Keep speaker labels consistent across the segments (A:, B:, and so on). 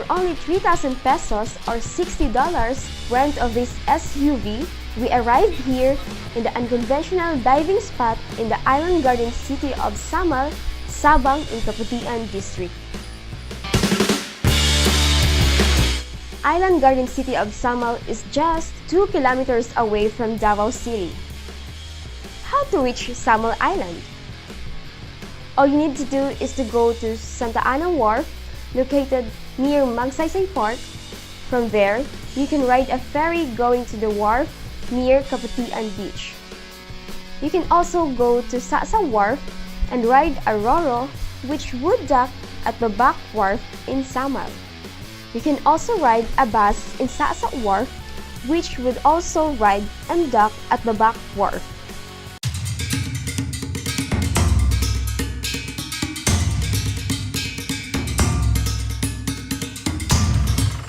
A: for only 3,000 pesos or $60 rent of this SUV, we arrived here in the unconventional diving spot in the island garden city of SAMAL, Sabang in Kaputian district. Island garden city of SAMAL is just 2 kilometers away from Davao City. How to reach SAMAL Island? All you need to do is to go to Santa Ana Wharf, located near Magsaysay Park. From there, you can ride a ferry going to the wharf near Kaputian Beach. You can also go to Sasa Wharf and ride a Roro, which would dock at the back wharf in SAMAL. You can also ride a bus in Sasa Wharf, which would also ride and dock at the back wharf.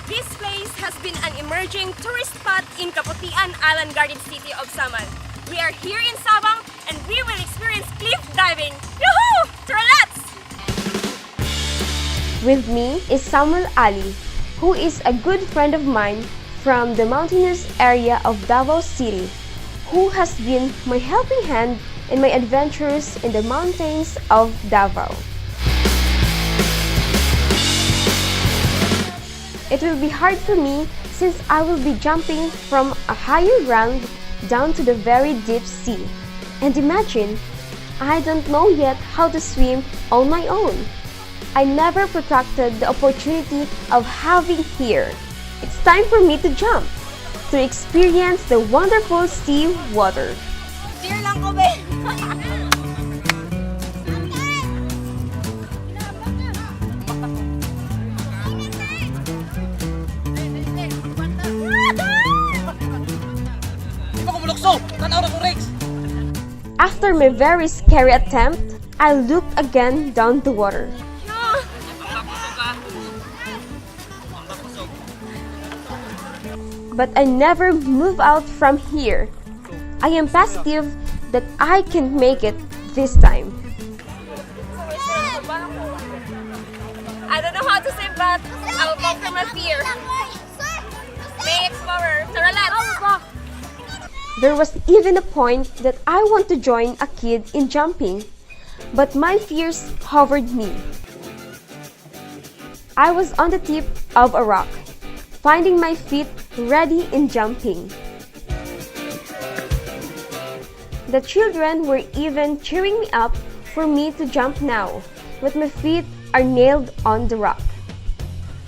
B: This place has been an emerging tourist spot in Kaputian Island Garden City of SAMAL. We are here in Sabang and we will experience cliff diving. Yoo-hoo! Let's!
A: With me is Samuel Ali, who is a good friend of mine from the mountainous area of Davao City, who has been my helping hand in my adventures in the mountains of Davao. It will be hard for me since I will be jumping from a higher ground down to the very deep sea. And imagine, I don't know yet how to swim on my own. I never protracted the opportunity of having here. It's time for me to jump, to experience the wonderful sea water.
B: Dear lang ko, be!
A: After my very scary attempt, I looked again down the water. But I never move out from here. I am positive that I can make it this time.
B: I don't know how to say, but I will conquer my fear. May explorer, let's!
A: There was even a point that I want to join a kid in jumping, but my fears hovered me. I was on the tip of a rock, finding my feet ready in jumping. The children were even cheering me up for me to jump now, but my feet are nailed on the rock.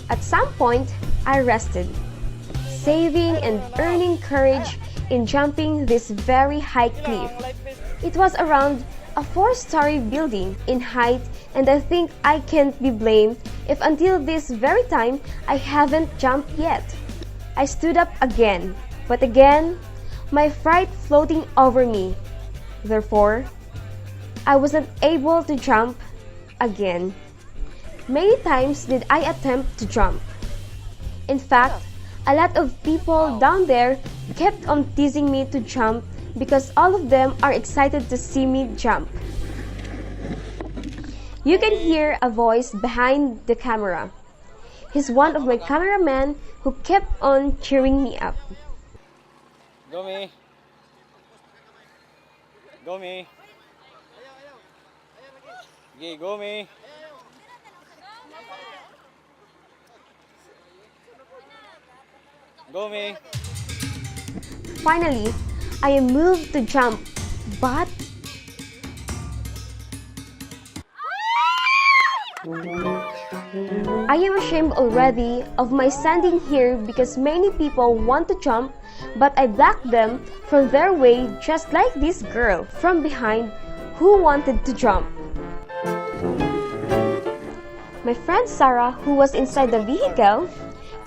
A: At some point, I rested, saving and earning courage in jumping this very high cliff. It was around a 4-story building in height, and I think I can't be blamed if until this very time I haven't jumped yet. I stood up again, but again, my fright floating over me. Therefore, I wasn't able to jump again. Many times did I attempt to jump. In fact, a lot of people down there kept on teasing me to jump because all of them are excited to see me jump. You can hear a voice behind the camera. He's one of my cameramen who kept on cheering me up.
C: Go me. Go me. Okay, go me. Go me.
A: Finally, I am moved to jump, but I am ashamed already of my standing here because many people want to jump, but I blocked them from their way just like this girl from behind who wanted to jump. My friend Sarah, who was inside the vehicle,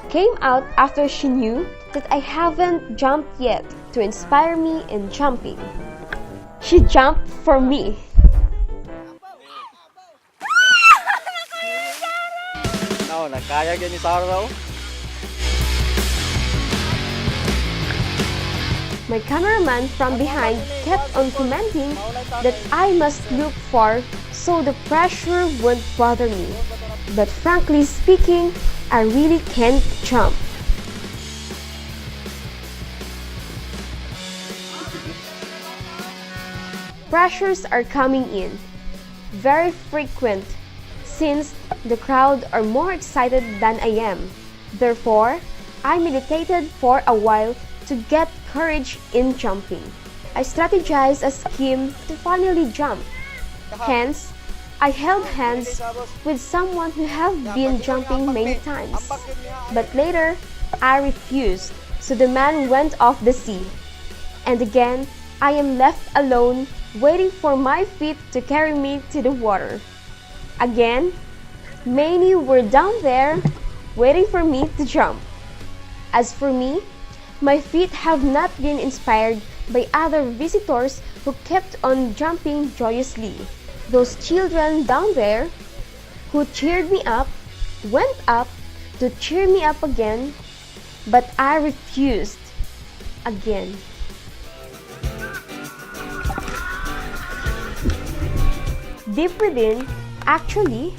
A: came out after she knew that I haven't jumped yet to inspire me in jumping. She jumped for me.
C: No, nakaya ni Sarah.
A: My cameraman from behind kept on commenting that I must look far so the pressure wouldn't bother me. But frankly speaking, I really can't jump. Pressures are coming in, very frequent, since the crowd are more excited than I am. Therefore, I meditated for a while to get courage in jumping. I strategized a scheme to finally jump. Hence, I held hands with someone who have been jumping many times. But later, I refused, so the man went off the sea. And again, I am left alone, waiting for my feet to carry me to the water. Again, many were down there, waiting for me to jump. As for me, my feet have not been inspired by other visitors who kept on jumping joyously. Those children down there who cheered me up went up to cheer me up again, but I refused again. Deep within, actually,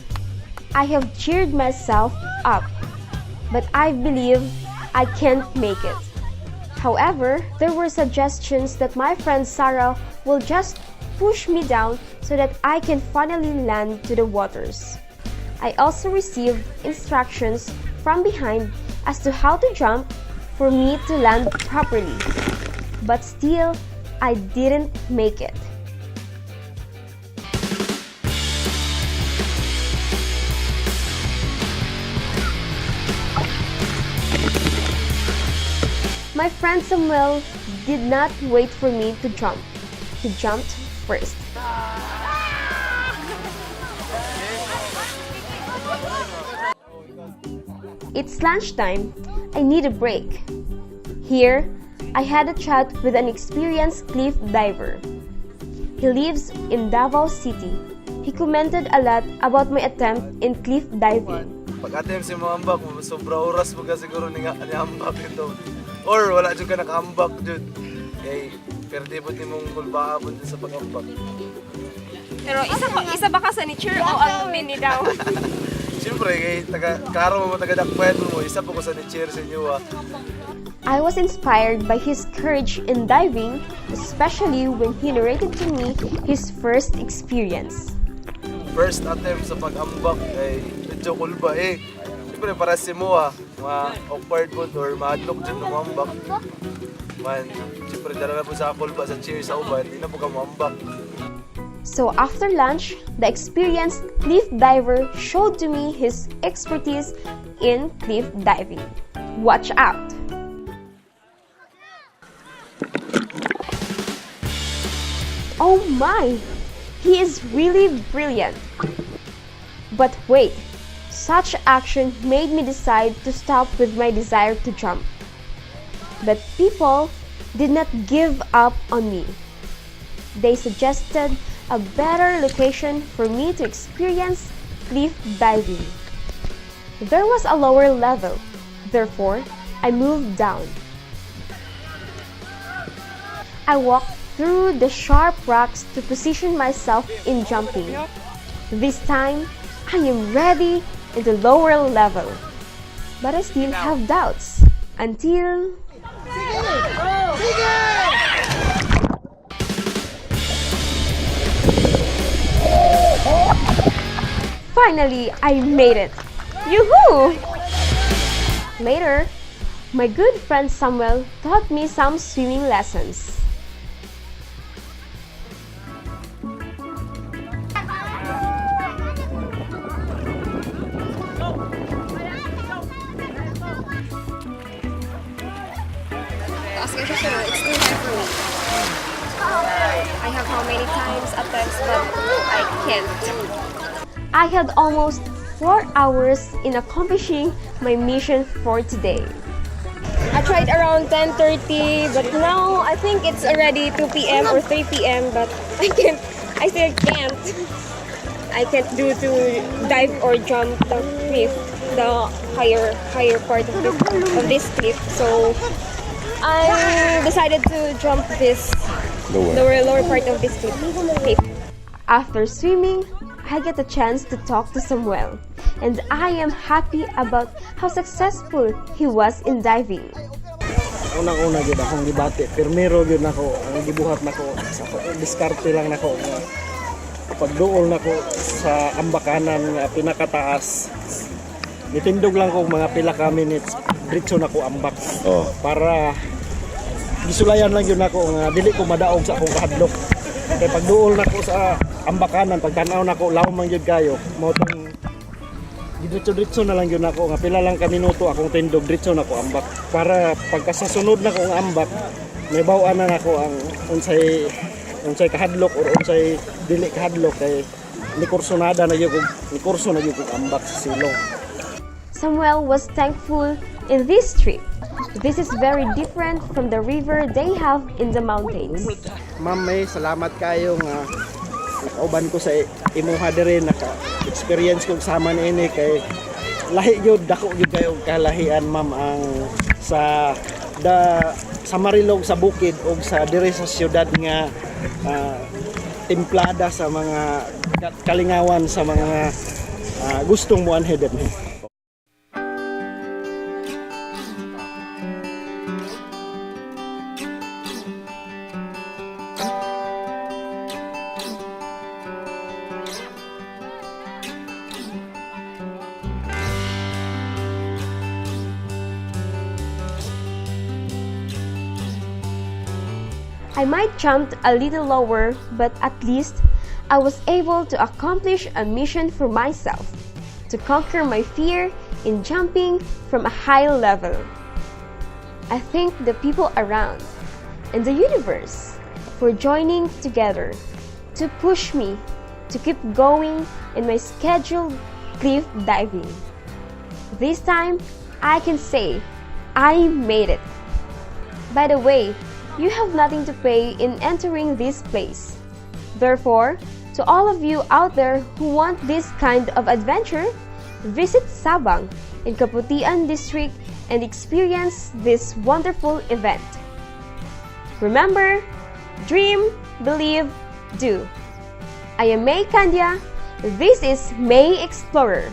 A: I have cheered myself up, but I believe I can't make it. However, there were suggestions that my friend Sarah will just push me down so that I can finally land to the waters. I also received instructions from behind as to how to jump for me to land properly. But still, I didn't make it. My friend Samuel did not wait for me to jump. He jumped first. It's lunchtime. I need a break. Here, I had a chat with an experienced cliff diver. He lives in Davao City. He commented a lot about my attempt in cliff diving.
D: Pag-attempt si mo ambak, sobra oras mo ka siguro ni ambak ito. Or wala dyan ka naka-ambak dyan. Kaya perde po di mong kulbaabon din sa pag-ambak.
B: Pero isa ba ka sa nature o ang mini daw?
D: Siyempre, karo mo taga-dakpwet mo, isa po ko sa nature sa inyo
A: I was inspired by his courage in diving, especially when he narrated to me his first experience.
D: First attempt sa pag-ambak ay medyo kulba Siyempre, para si mo ma-awkward po or ma-adlock dyan na mambak. Siyempre, dala na po sa kulba sa cheer sa uban, hindi na po ka mambak.
A: So after lunch, the experienced cliff diver showed to me his expertise in cliff diving. Watch out! Oh my! He is really brilliant. But wait, such action made me decide to stop with my desire to jump. But people did not give up on me. They suggested a better location for me to experience cliff diving. There was a lower level, therefore, I moved down. I walked through the sharp rocks to position myself in jumping. This time, I am ready in the lower level. But I still have doubts until... Finally, I made it! Yoo-hoo! Later, my good friend Samuel taught me some swimming lessons.
B: It's too hard for me. I have how many times attempts, but I can't.
A: I had almost 4 hours in accomplishing my mission for today.
B: I tried around 10:30, but now I think it's already 2 p.m. or 3 p.m. But I still can't. I can't do to dive or jump the cliff, the higher part of this cliff. So I decided to jump this lower part of this cliff.
A: After swimming, I get a chance to talk to Samuel. and I am happy about how successful he was in diving.
E: Unang-una gyud akong gibati, pirmero gyud nako ang gibuhat nako sa diskarte lang nako nga pagduol nako sa ambakanan nga pinakataas. Nitindog lang ko mga pila ka minutes diretso nako ambak. Para gisulayan lang gyud nako nga dili ko madaog sa akong kahadlok. Kay pagduol nako sa ambakanan, pagtan-aw nako law man gyud kayo, mao tong diretso na lang yun ako nga pila lang ka minuto akong tindog diretso na ko ambak para pagkasasunod na ko ang ambak may baw-an na nako ang unsay kahadlok or unsay dili kahadlok kay nikursonada na gyud nikurso na gyud ambak sa silong.
A: Samuel was thankful in this trip. This is very different from the river they have in the mountains.
E: Ma'am, may salamat kayo nga nakauban ko sa imuha diri naka-experience kong sama niini kay lahi gyud dako gyud kayo kalahian ma'am ang sa Marilog sa bukid o sa diri sa siyudad nga templada sa mga kalingawan sa mga gustong muanhed ni.
A: I might jump a little lower, but at least I was able to accomplish a mission for myself, to conquer my fear in jumping from a high level. I thank the people around and the universe for joining together to push me to keep going in my scheduled cliff diving. This time, I can say I made it. By the way, you have nothing to pay in entering this place. Therefore, to all of you out there who want this kind of adventure, visit Sabang in Kaputian district and experience this wonderful event. Remember, dream, believe, do. I am May Candia. This is May Explorer.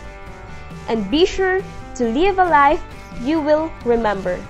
A: And be sure to live a life you will remember.